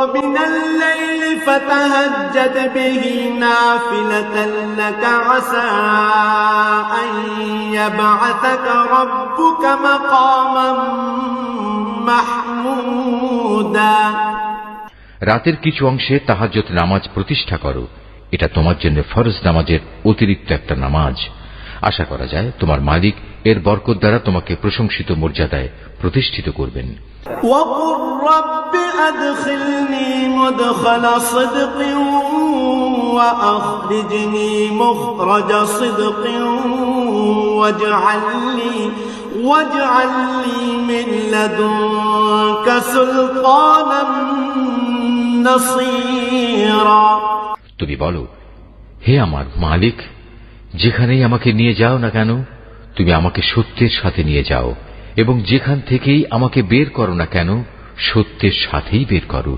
ومن الليل فتهجد به نافلة لك عسى أن يبعثك ربك مقاما محمودا। রাতের কিছু অংশে তাহাজ্জুদ নামাজ প্রতিষ্ঠা করো, এটা তোমার জন্য ফরজ নামাজের অতিরিক্ত একটা নামাজ। আশা করা যায় তোমার মালিক এর বরকত দ্বারা তোমাকে প্রশংসিত মর্যাদায় প্রতিষ্ঠিত করবেন। وقل رب أدخلني مدخل صدق وأخرجني مخرج صدق واجعل لي من لدنك سلطانا نصيرا। তুমি বলো, হে আমার মালিক, যেখানেই আমাকে নিয়ে যাও না কেন তুমি আমাকে সত্যের সাথে নিয়ে যাও, এবং যেখান থেকেই আমাকে বের করো না কেন সত্যের সাথেই বের করো।